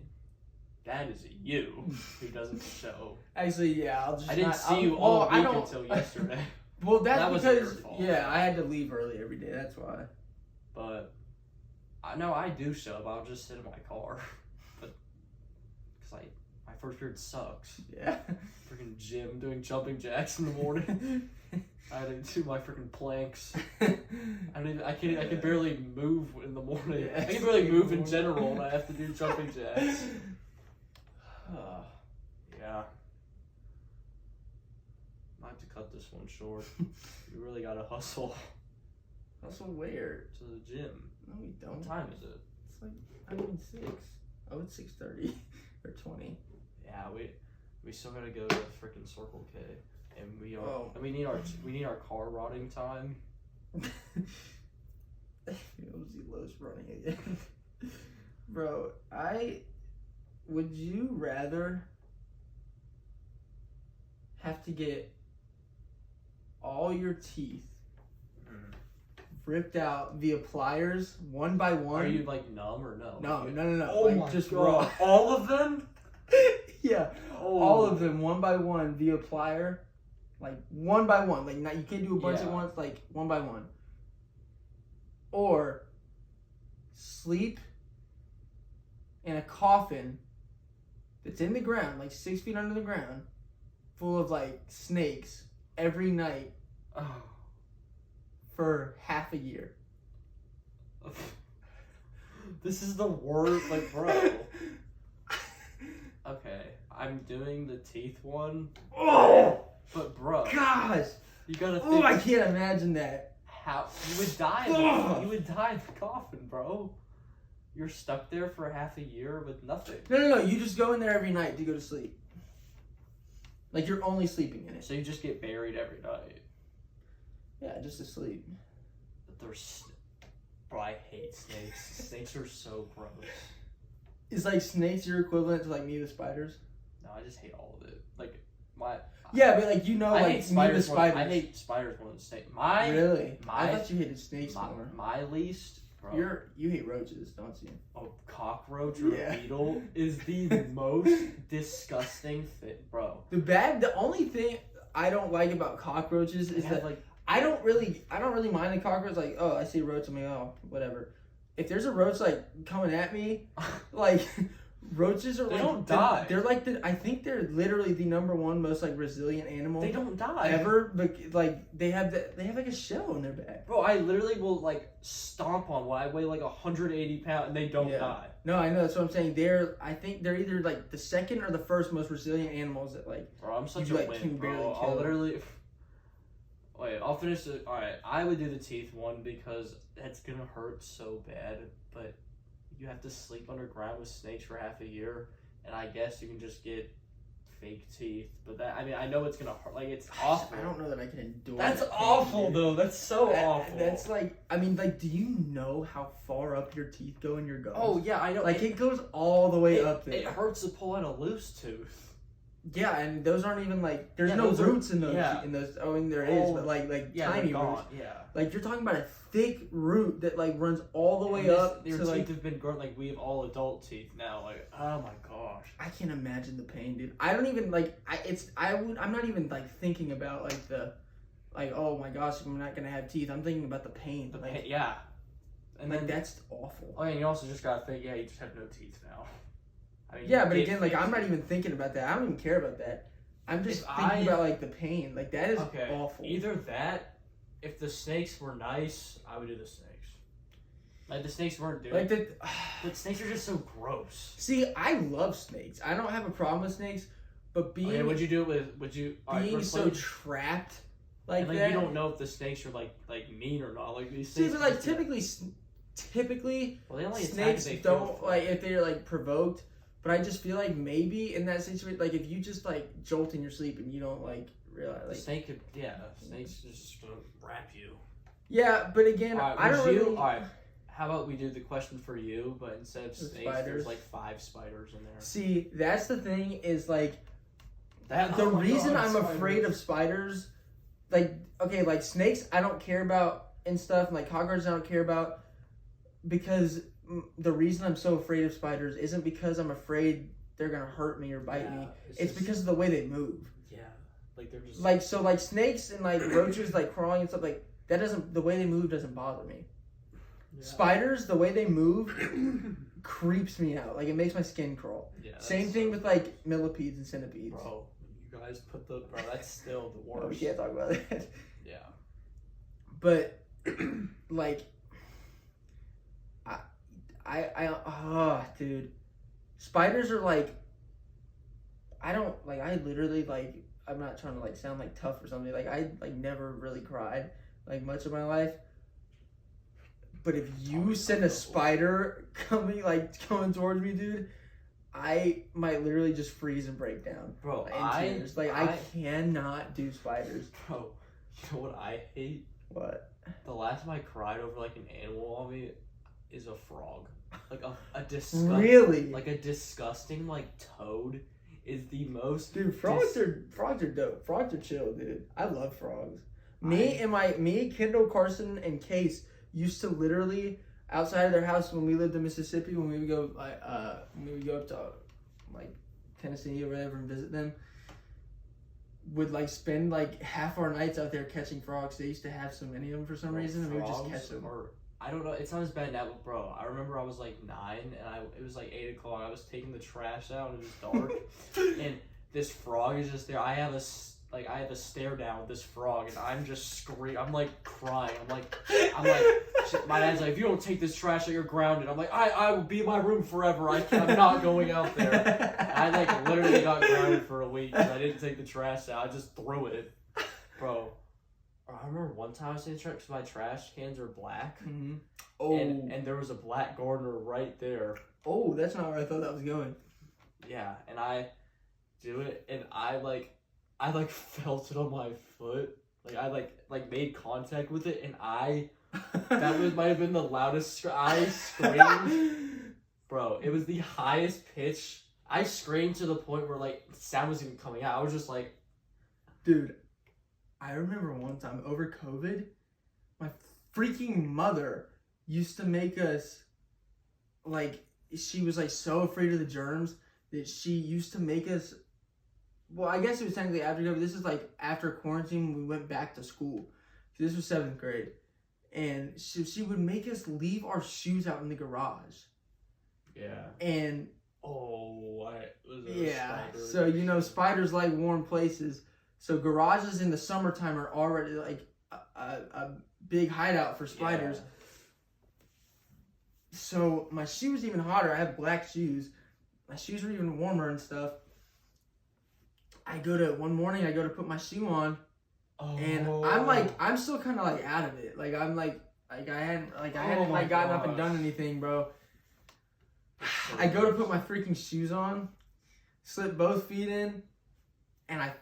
That is you who doesn't show. Actually, yeah, I'll just. I didn't not, see I'll, you all well, I week don't, until yesterday. Well, that's That wasn't because your fault. yeah, I had to leave early every day. That's why. But I know I do show, but I'll just sit in my car. But because like my first period sucks. Yeah. Freaking gym doing jumping jacks in the morning. I had to do my freaking planks. I can barely move in the morning. Yeah, I can barely move in morning. general, and I have to do jumping jacks. Yeah. Might have to cut this one short. You really gotta hustle Also, where? to the gym. No, we don't. What time is it? It's like 6. Oh, it's 6:30 or 20. Yeah, we still gotta go to freaking Circle K, and we are Oh. and we need our car rotting time. Lowe's running again. Bro, would you rather have to get all your teeth ripped out via pliers one by one? Are you like numb or no? No. Oh like, my just god! raw. All of them? Yeah, Oh. all of them one by one via plier, like one by one. Like not, you can't do a bunch at Yeah. once. Like one by one. Or sleep in a coffin that's in the ground, like 6 feet under the ground, full of like snakes every night Oh. for half a year. This is the worst, like, bro. Okay, I'm doing the teeth one, Oh but bro, gosh! you gotta Oh, think I can't imagine that. how you would die. Ugh. You would die in the coffin, bro. You're stuck there for half a year with nothing. No. You just go in there every night to go to sleep. Like you're only sleeping in it. So you just get buried every night. Yeah, just to sleep. But bro, I hate snakes. Snakes are so gross. Is like snakes your equivalent to like me with spiders? No, I just hate all of it. Like my. Yeah, but like you know, I like hate me spiders. with spiders. I hate spiders more than snakes. Really? I my- thought you hated snakes more. My least. Bro, You hate roaches, don't you? a cockroach or Yeah. a beetle is the most disgusting thing, bro. The only thing I don't like about cockroaches They is have, that like I don't really mind a cockroach. Like, oh, I see a roach, I'm like, oh, whatever. If there's a roach like coming at me, like roaches are They like don't die. They're like I think they're literally the number one most like resilient animal they don't die ever. But like they have like a shell on their back. bro. I literally will like stomp on one. I weigh like 180 pounds and they don't Yeah. die. No, I know that's what I'm saying. I think they're either like the second or the first most resilient animals that like. Bro, I'm such You, a like, wimp, can bro. barely I'll kill. literally. Wait, I'll finish it. Alright, I would do the teeth one because it's gonna hurt so bad, but you have to sleep underground with snakes for half a year, and I guess you can just get fake teeth. But that, I mean, I know it's gonna hurt. Like, it's awful. I don't know that I can endure. That's that pain, awful, dude. though. That's so awful. That's like, I mean, like, do you know how far up your teeth go in your gums? Oh, yeah, I know. Like, it goes all the way up there. It hurts to pull out a loose tooth. Yeah, and those aren't even like, there's Yeah, no those are- roots in those. yeah. In those, I mean, there is, Oh, but like Yeah, tiny they're roots. gone. Yeah. Like, you're talking about a thick root that like runs all the way And this- up Your to teeth like. have been grown. Like, we have all adult teeth now. Like, oh my gosh. I can't imagine the pain, dude. I don't even like. I'm not even like thinking about like oh my gosh, I'm not gonna have teeth. I'm thinking about the pain. The like, pain, yeah. And like then that's awful. oh, and you also just gotta think, yeah, you just have no teeth now. I mean, Yeah, you but get again, like fixed. I'm not even thinking about that. I don't even care about that. I'm just If thinking I- about like the pain. Like that is Okay, awful. either that, if the snakes were nice, I would do the snakes. Like, the snakes weren't doing Like that. but snakes are just so gross. See, I love snakes. I don't have a problem with snakes, but being Okay, would you do it with, would you, alright, being for so fun- trapped like and, like, that. you don't know if the snakes are, like mean or not. Like, these See, snakes but are like just, typically, well, they only attack if snakes they feel don't threat. like if they're like provoked. But I just feel like maybe in that situation, like if you just like jolt in your sleep and you don't like realize, like Snakes just wrap you. yeah. But again, All right, I don't really. All right, how about we do the question for you, but instead of snakes, spiders. there's like 5 spiders in there. See, that's the thing is like That the oh my reason God, I'm spiders. afraid of spiders, like okay, like snakes I don't care about and stuff, and like cockroaches I don't care about, because the reason I'm so afraid of spiders isn't because I'm afraid they're gonna hurt me or bite me. It's just, because of the way they move. yeah, like they're just Like so, like snakes and like roaches, like crawling and stuff, like that doesn't. The way they move doesn't bother me. yeah. Spiders, the way they move, creeps me out. Like it makes my skin crawl. Yeah, Same thing with like millipedes and centipedes. bro. You guys put the that's still the No, we worst. can't talk about that. Yeah. But like, dude, spiders are like, I literally like, I'm not trying to like sound like tough or something. Like I like never really cried like much of my life. But if you send a spider coming towards me, dude, I might literally just freeze and break down. Bro, in tears. I cannot do spiders. Bro, you know what I hate? What? The last time I cried over like an animal on me is a frog. Like a disgusting, Really? like a disgusting like toad is the most. Dude, frogs are dope. Frogs are chill, dude. I love frogs. Me, Kendall, Carson, and Case used to literally outside of their house when we lived in Mississippi, when we would go up to like Tennessee or whatever and visit them, would like spend like half our nights out there catching frogs. They used to have so many of them for some reason, and we would just catch them. Or, I don't know. It's not as bad now, but bro, I remember I was like 9, and it was like 8 o'clock. I was taking the trash out, and it was dark, and this frog is just there. I have a stare down with this frog, and I'm just screaming. I'm like crying. I'm like, my dad's like, if you don't take this trash out, you're grounded. I'm like, I will be in my room forever. I'm not going out there. I like literally got grounded for a week because I didn't take the trash out. I just threw it, bro. I remember one time I was in trash because my trash cans are black. Mm-hmm. Oh, and there was a black gardener right there. Oh, that's not where I thought that was going. Yeah, and I do it, and I felt it on my foot. Like I like made contact with it, and might have been the loudest. I screamed, bro. It was the highest pitch. I screamed to the point where like sound wasn't even coming out. I was just like, dude. I remember one time over COVID, my freaking mother used to make us, like, she was like so afraid of the germs that she used to make us, well, I guess it was technically after COVID. This is like after quarantine when we went back to school. This was 7th grade. And she would make us leave our shoes out in the garage. yeah. And, yeah. So, you know, spiders like warm places. So garages in the summertime are already like a big hideout for spiders. Yeah. So my shoes even hotter. I have black shoes. My shoes are even warmer and stuff. One morning I go to put my shoe on, and I'm still kind of like out of it. Like I'm like I hadn't gotten up and done anything, bro. I go to put my freaking shoes on, slip both feet in, and I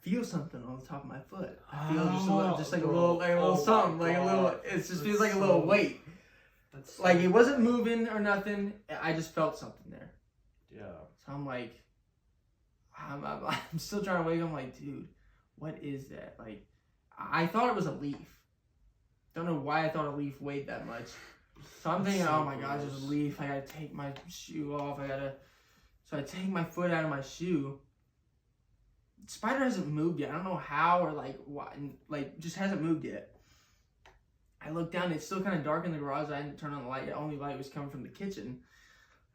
feel something on the top of my foot. I feel just a little something, like a little. It just feels like a little weight. Like it wasn't moving or nothing. I just felt something there. Yeah. So I'm like, I'm still trying to wake up. I'm like, dude, what is that? Like, I thought it was a leaf. Don't know why I thought a leaf weighed that much. So I'm thinking, oh my gosh, there's a leaf. I gotta take my shoe off. So I take my foot out of my shoe. Spider hasn't moved yet. I don't know how or like why. Like just hasn't moved yet. I look down. It's still kind of dark in the garage. I hadn't turned on the light. The only light was coming from the kitchen.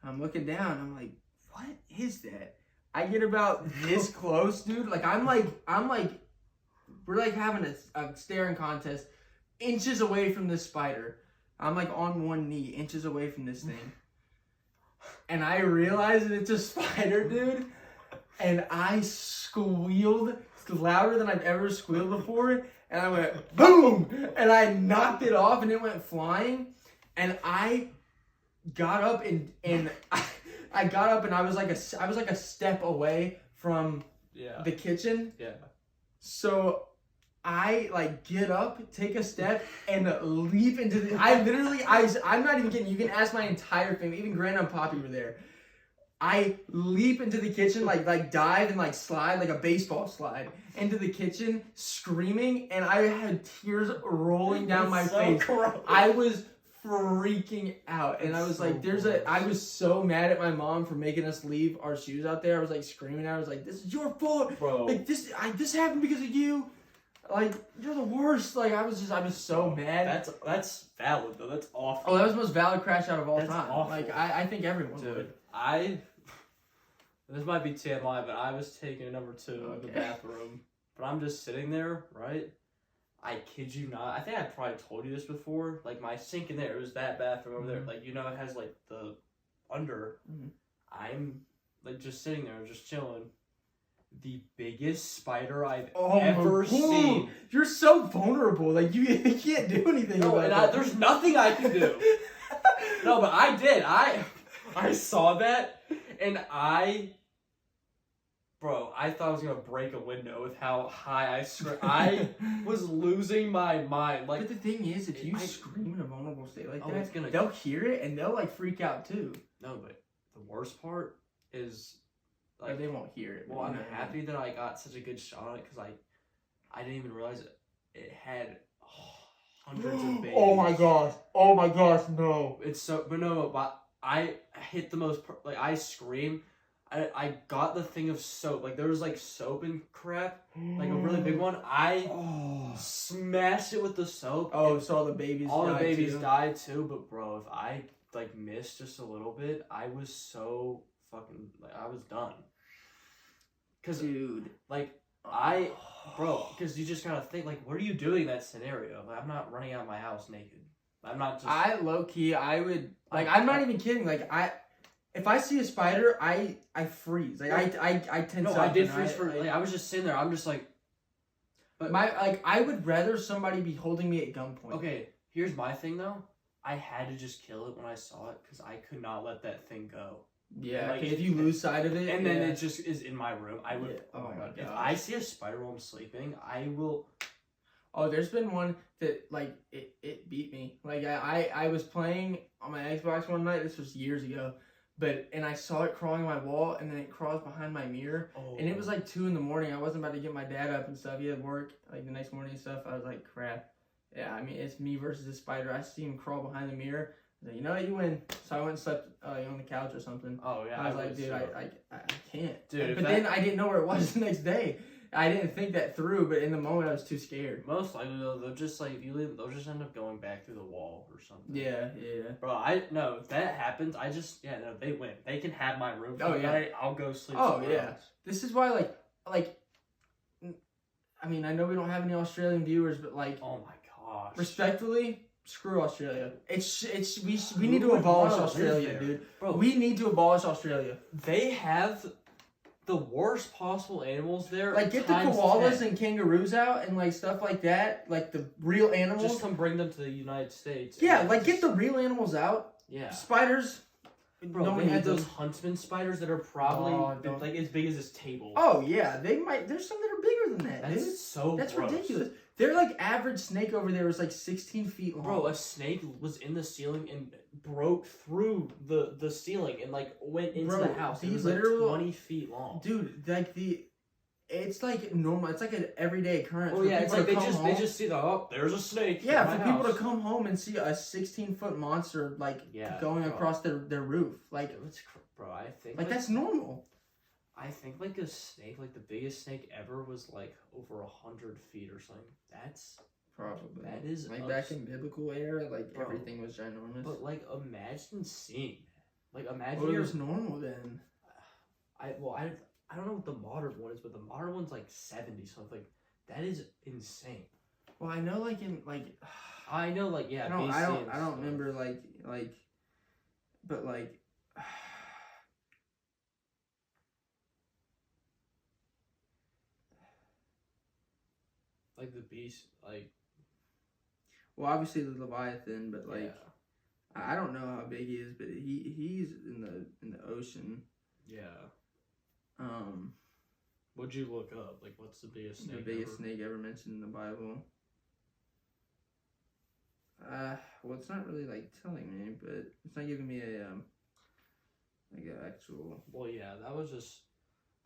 I'm looking down. I'm like, what is that? I get about this close, dude. Like I'm like, we're like having a staring contest, inches away from this spider. I'm like on one knee, inches away from this thing, and I realize that it's a spider, dude. And I squealed louder than I've ever squealed before, and I went boom, and I knocked it off, and it went flying, and I got up and I got up and I was like a step away from Yeah. the kitchen. Yeah. So I like get up, take a step, and leap into the. I'm not even kidding. You can ask my entire family, even Grandma and Poppy were there. I leap into the kitchen, like dive and like slide like a baseball slide into the kitchen, screaming, and I had tears rolling down my face. Gross. I was freaking out, and I was like, I was so mad at my mom for making us leave our shoes out there. I was like screaming out. I was like, "This is your fault, Bro. Like this happened because of you. Like you're the worst." Like I was so mad. That's valid though. That's awful. Oh, that was the most valid crash out of all That's time. awful. Like I think everyone Dude, would. this might be TMI, but I was taking a number 2 in the bathroom. But I'm just sitting there, right? I kid you not. I think I probably told you this before. Like my sink in there, it was that bathroom over there. Like it has like the under. Mhm. I'm like just sitting there, just chilling. The biggest spider I've Oh ever seen. You're so vulnerable. Like you can't do anything. No, about and that. there's nothing I can do. No, but I did. I saw that, and I thought I was gonna break a window with how high I screamed. I was losing my mind. Like, but the thing is, if you scream in a vulnerable state like it's that, they'll hear it and they'll like freak out too. No, but the worst part is Like they won't hear it. Well, I'm happy that I got such a good shot on it because I didn't even realize it had hundreds of babies. Oh my gosh, no. It's so, but no, but I hit the most, like I screamed. I got the thing of soap. Like there was like soap and crap, like a really big one. I smashed it with the soap. Oh, so all the babies died too. But bro, if I like missed just a little bit, I was so fucking, like I was done. Cause dude, like because you just gotta think, like, what are you doing in that scenario? Like, I'm not running out of my house naked. I'm not just. I low key, I would like. I'm not even kidding. Like if I see a spider, I freeze. Like I tense up. No, I did freeze for. Like, I was just sitting there. I'm just like. But I would rather somebody be holding me at gunpoint. Okay, here's my thing though. I had to just kill it when I saw it because I could not let that thing go. Yeah, like, if you lose sight of it, and then it just is in my room. I would. Yeah. Oh my god! If I see a spider while I'm sleeping, I will. Oh, there's been one that like it beat me. Like I was playing on my Xbox one night. This was years ago, and I saw it crawling on my wall, and then it crawls behind my mirror. Oh. And it was like 2 a.m. I wasn't about to get my dad up and stuff. He had work like the next morning and stuff. I was like, crap. Yeah, I mean it's me versus the spider. I see him crawl behind the mirror. I was like, you know what, you win. So I went and slept on the couch or something. Oh yeah. I was like, dude, I can't. Dude, but then I didn't know where it was the next day. I didn't think that through, but in the moment I was too scared. Most likely though, they'll just like if you leave, they'll just end up going back through the wall or something. Yeah. Bro, if that happens, they win. They can have my room for Oh, the yeah. night. I'll go sleep. Oh, somewhere yeah. else. This is why, like, I mean, I know we don't have any Australian viewers, but like, Oh my gosh. respectfully, screw Australia. We need Who to would abolish wanna live Australia, there? dude. Bro, We need to abolish Australia. they have the worst possible animals there. Like, get the times koalas 10. and kangaroos out and like stuff like that, like the real animals. Just come bring them to the United States. Yeah, and like just- get the real animals out. Yeah. Spiders. Bro, no they one had needs those them. huntsman spiders that are probably don't- like as big as this table. Oh yeah, they might. There's some that are bigger than that, That's dude. so That's gross. ridiculous. Their like average snake over there was like 16 feet long. Bro, a snake was in the ceiling and broke through the ceiling and like went into Bro, the house. It the was like literal- 20 feet long. dude, like it's like normal. It's like an everyday occurrence. Oh for yeah, it's people like to come home. they just see there's a snake. Yeah, in for my people to house. come home and see a 16-foot monster like Yeah, going bro. across their roof, like Bro, I think that's normal. I think like a snake, like the biggest snake ever was like over 100 feet or something. That is like back in biblical era, like Bro. everything was ginormous. But like imagine seeing that. Like imagine Well, it was normal then. I don't know what the modern one is, but the modern one's like 70 something. That is insane. Well, I know like in like I know like yeah. I don't BC I don't and I don't stuff. remember like but like Like the beast, like well obviously the Leviathan, but like yeah. I don't know how big he is, but he's in the ocean. Yeah. Um, What'd you look up? Like, what's the biggest snake? the biggest snake ever mentioned in the Bible. Well, it's not really like telling me, but it's not giving me a like an actual. Well, yeah, that was just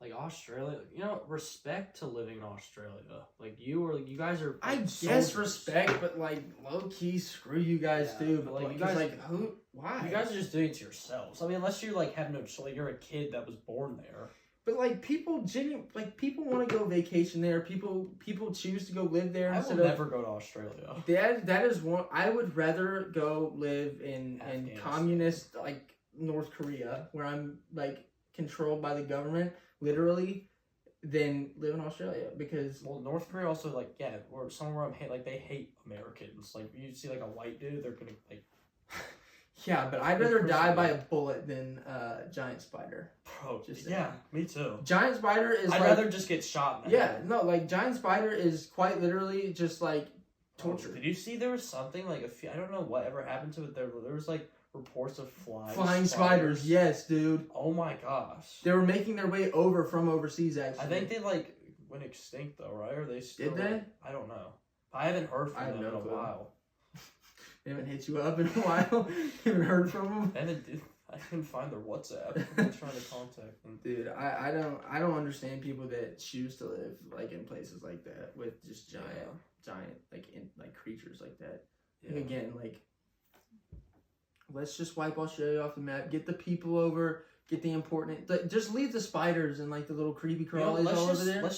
like Australia. You know, respect to living in Australia. Like you guys are. I like, guess soldiers. respect, but like low key, screw you guys Yeah, too. but, But like, you you guys, guys- like who? Why? You guys are just doing it to yourselves. I mean, unless you like have no choice. Like, you're a kid that was born there. But like people, people want to go vacation there. People choose to go live there I will instead never go to Australia. That is one. I would rather go live in Afghanistan. communist like North Korea, where I'm like controlled by the government, literally, than live in Australia because Well, North Korea also like or somewhere like they hate Americans. Like you see like a white dude, they're gonna like. yeah. But I'd rather die by a bullet than giant spider. Bro, Just yeah, me too. Giant spider is I'd like rather just get shot in the yeah, head. no, like giant spider is quite literally just like torture. Did you see there was something like I don't know what ever happened to it. There was like reports of Flying spiders, yes, dude. Oh my gosh. They were making their way over from overseas. Actually, I think they like went extinct though, right? Or they still? Did they? Like, I don't know. I haven't heard I from have them no in a clue. while. They haven't hit you up in a while. You haven't heard from them. And I couldn't find their WhatsApp. I'm trying to contact them. Dude, I don't understand people that choose to live like in places like that with just giant like creatures like that. Yeah. And again, like let's just wipe Australia off the map. Get the people over. Get the important. Like, just leave the spiders and like the little creepy You know, crawlies all over there.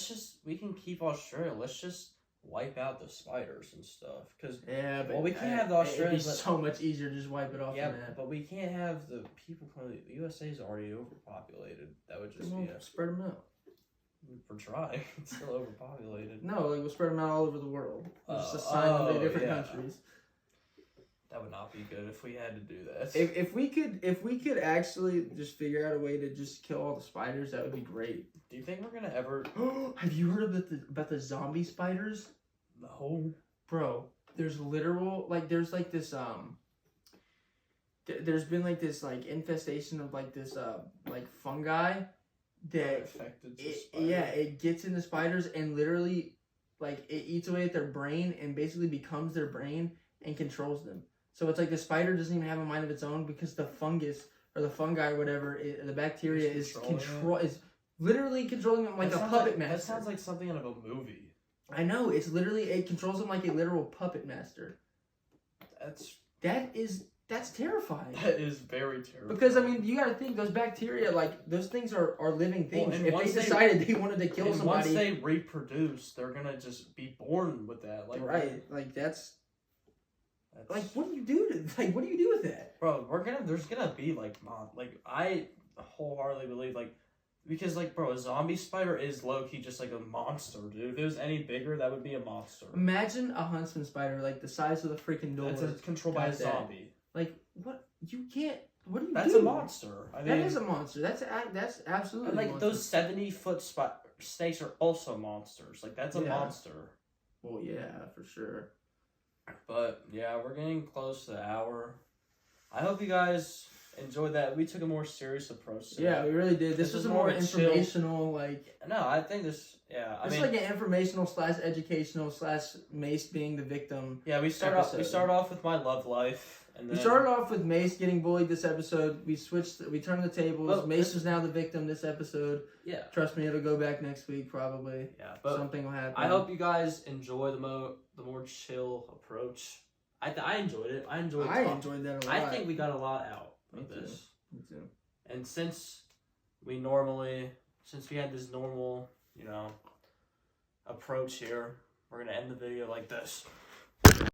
we can keep Australia. Let's just wipe out the spiders and stuff. Cause Yeah, but well, we can't have the It'd be Australians. so much easier to just wipe it off Yeah, the map. but we can't have the people from the USA is already overpopulated. That would just We'll be spread them out. we're trying. It's still overpopulated. No, like we'll spread them out all over the world. We'll just Oh, assign them to different yeah. countries. That would not be good if we had to do that. If we could actually just figure out a way to just kill all the spiders, that would be great. Do you think we're gonna ever? Have you heard about the zombie spiders? No. Bro, there's literal like there's like this there's been like this like infestation of like this like fungi that Affected to it gets into spiders and literally like it eats away at their brain and basically becomes their brain and controls them. So it's like the spider doesn't even have a mind of its own because the fungus or the fungi or whatever, the bacteria is literally controlling them like That a sounds puppet master. That sounds like something out of a movie. I know, it's literally, it controls them like a literal puppet master. That's terrifying. That is very terrible. Because, I mean, you gotta think, those bacteria, like, those things are living things. Well, and if once they decided they wanted to kill and somebody. once they reproduce, they're gonna just be born with that. Like right, like, that's like, that's- what do you do with that? bro, there's gonna be like I wholeheartedly believe like because like bro, a zombie spider is low key just like a monster, dude. If it was any bigger, that would be a monster. Imagine a huntsman spider, like, the size of the freaking door. That's controlled by a Got that. zombie. Like, what? You can't, what do you That's do? a monster. I mean, That is a monster. That's absolutely and, a like monster. those 70-foot snakes are also monsters. Like that's a Yeah. monster. Well, yeah, for sure. But yeah, we're getting close to the hour. I hope you guys enjoyed that. We took a more serious approach to Yeah, that. we really did. This This was is a more more of a chill- informational, like, No, I think this. Yeah, I it's mean, like an informational / educational / Mace being the victim. yeah. We start off with my love life, and then We started off with Mace getting bullied this episode. We turned the tables. Well, Mace is now the victim this episode. Yeah, Trust me, it'll go back next week probably. yeah. But Something will happen. I hope you guys enjoy the more chill approach. I enjoyed it. I enjoyed that a lot. I think we got a lot out Me of too. this. Me too. And since we had this normal, approach here, we're gonna end the video like this.